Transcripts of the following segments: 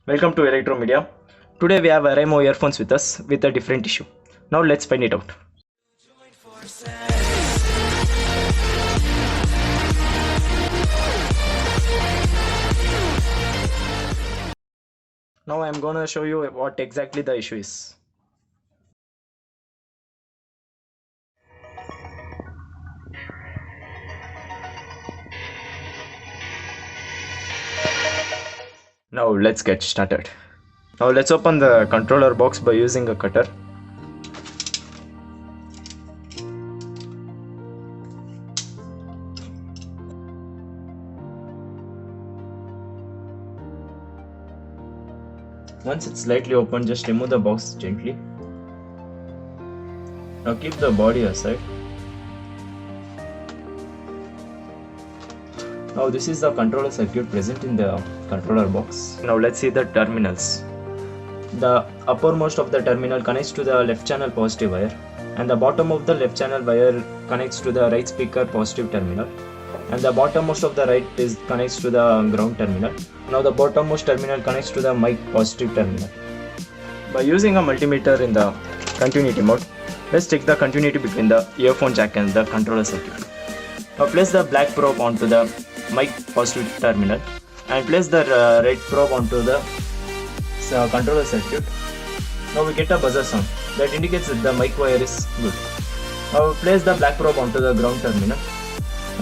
Welcome to Electromedia. Today we have Oraimo earphones with us with a different issue. Now let's find it out. Now I am gonna show you what exactly the issue is. Now let's get started. Now let's open the controller box by using a cutter. Once it's slightly open, just remove the box gently. Now keep the body aside. Now this is the controller circuit present in the controller box. Now let's see the terminals. The uppermost of the terminal connects to the left channel positive wire, and the bottom of the left channel wire connects to the right speaker positive terminal, and the bottommost of the right is connects to the ground terminal. Now the bottommost terminal connects to the mic positive terminal. By using a multimeter in the continuity mode, let's check the continuity between the earphone jack and the controller circuit. Now place the black probe onto the mic positive terminal and place the red probe onto the controller circuit. Now we get a buzzer sound that indicates that the mic wire is good. Now place the black probe onto the ground terminal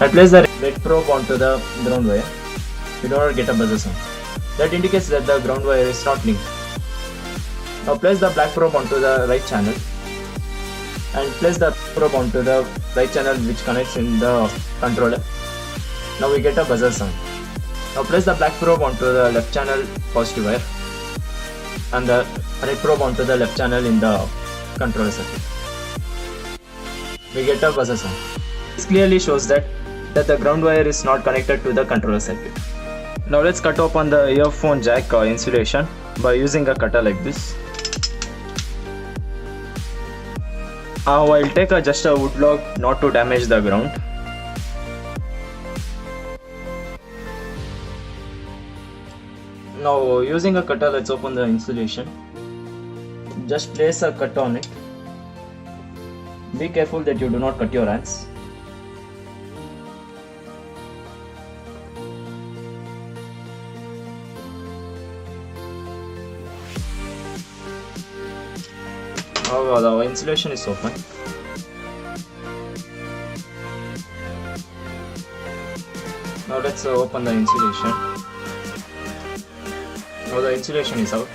and place the red probe onto the ground wire. We do not get a buzzer sound that indicates that the ground wire is not linked. Now place the black probe onto the right channel and place the probe onto the right channel which connects in the controller. Now we get a buzzer sound. Now place the black probe onto the left channel positive wire and the red probe onto the left channel in the controller circuit. We get a buzzer sound. This clearly shows that the ground wire is not connected to the controller circuit. Now let's cut open the earphone jack insulation by using a cutter like this. I'll take just a wood log not to damage the ground. Now using a cutter, let's open the insulation. Just place a cut on it. Be careful that you do not cut your hands. Now the insulation is open. Now let's open the insulation. Now the insulation is out.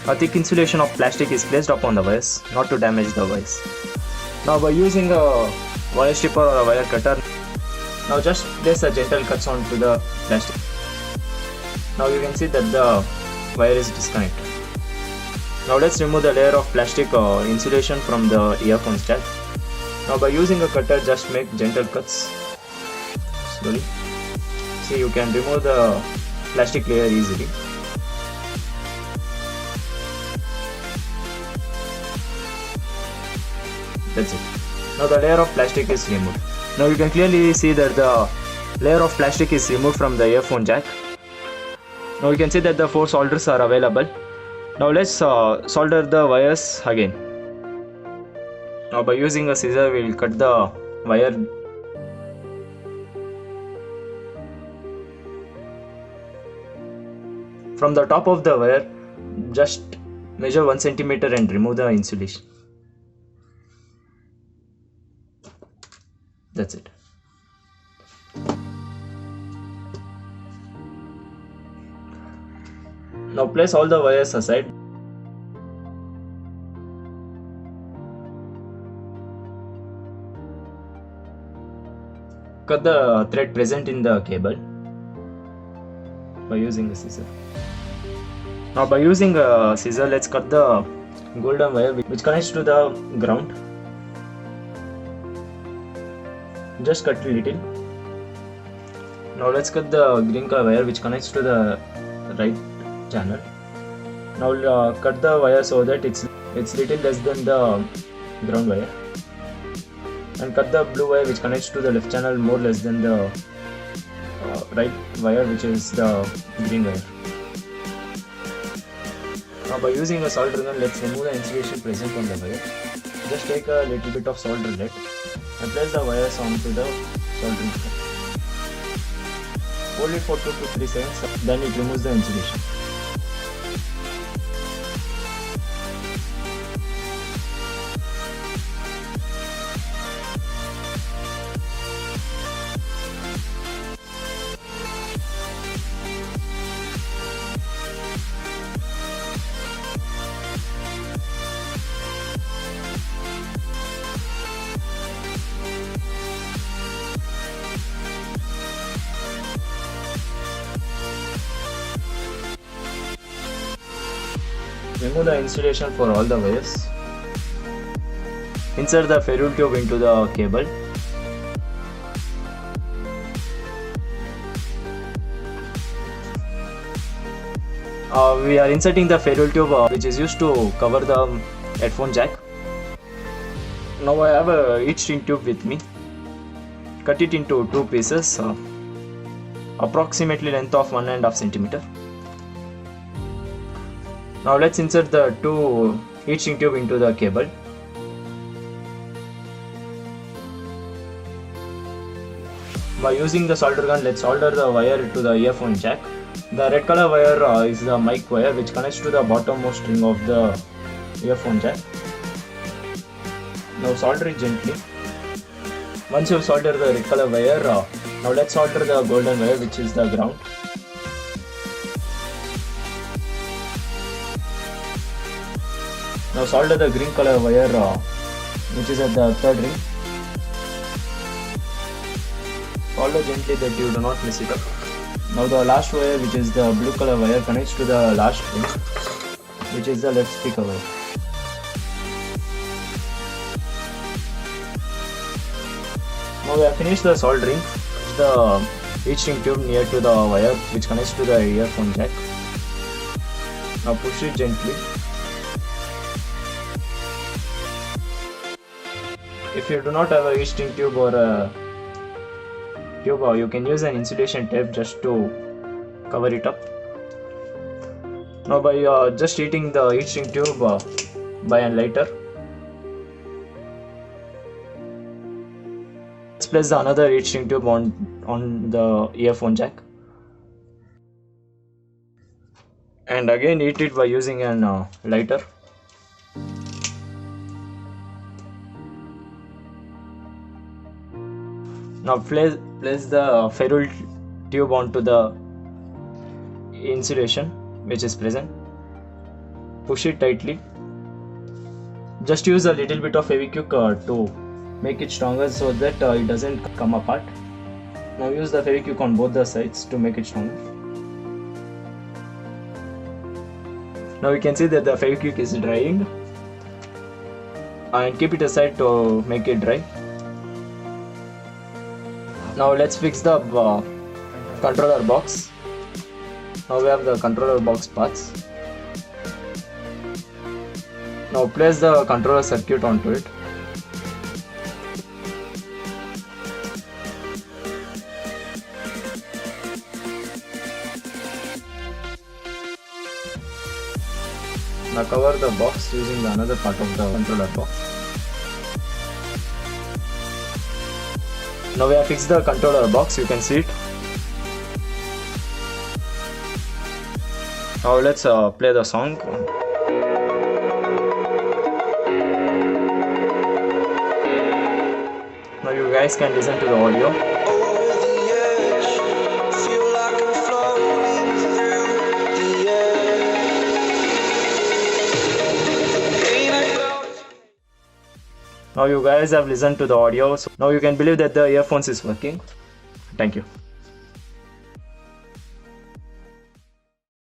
A thick insulation of plastic is placed upon the wires, not to damage the wires. Now by using a wire stripper or a wire cutter, now just place a gentle cuts onto the plastic. Now you can see that the wire is disconnected. Now let's remove the layer of plastic insulation from the earphones jack. Now by using a cutter, just make gentle cuts slowly. See, you can remove the plastic layer easily. That's it. Now the layer of plastic is removed. Now you can clearly see that the layer of plastic is removed from the earphone jack. Now you can see that the 4 solders are available. Now let's solder the wires again. Now by using a scissor, we will cut the wire. From the top of the wire, just measure 1 cm and remove the insulation. That's it. Now place all the wires aside. Cut the thread present in the cable by using a scissor. Now by using a scissor, let's cut the golden wire which connects to the ground. Just cut a little. Now let's cut the green color wire which connects to the right channel. Now cut the wire so that it's little less than the ground wire, and cut the blue wire which connects to the left channel more less than the right wire which is the green wire. Now by using a solder gun, let's remove the insulation present on the wire. Just take a little bit of solder lead and place the wires onto the soldering gun. Hold it for 2 to 3 seconds, then it removes the insulation. Remove the insulation for all the wires. Insert the ferrule tube into the cable. We are inserting the ferrule tube which is used to cover the headphone jack. Now I have a heat shrink tube with me. Cut it into 2 pieces, approximately length of 1.5 centimeter. Now let's insert the 2 heat shrink tube into the cable. By using the solder gun, let's solder the wire to the earphone jack. The red color wire is the mic wire which connects to the bottommost string of the earphone jack. Now solder it gently. Once you solder the red color wire, now let's solder the golden wire which is the ground. Now solder the green color wire which is at the 3rd ring. Solder gently that you do not mess it up. Now the last wire which is the blue color wire connects to the last ring which is the left speaker wire. Now we have finished the soldering. Push the heat shrink tube near to the wire which connects to the earphone jack. Now push it gently. If you do not have a heat shrink tube or a tube, you can use an insulation tape just to cover it up. Now by just heating the heat shrink tube by a lighter, let's place the another heat shrink tube on the earphone jack and again heat it by using an lighter. Now place the ferrule tube onto the insulation which is present. Push it tightly. Just use a little bit of Fevikwik to make it stronger so that it doesn't come apart. Now use the Fevikwik on both the sides to make it stronger. Now you can see that the Fevikwik is drying, and keep it aside to make it dry. Now let's fix the controller box. Now we have the controller box parts. Now place the controller circuit onto it. Now cover the box using the another part of the controller box. Now we have fixed the controller box, you can see it. Now let's play the song. Now you guys can listen to the audio. Now you guys have listened to the audio, so now you can believe that the earphones is working. Thank you.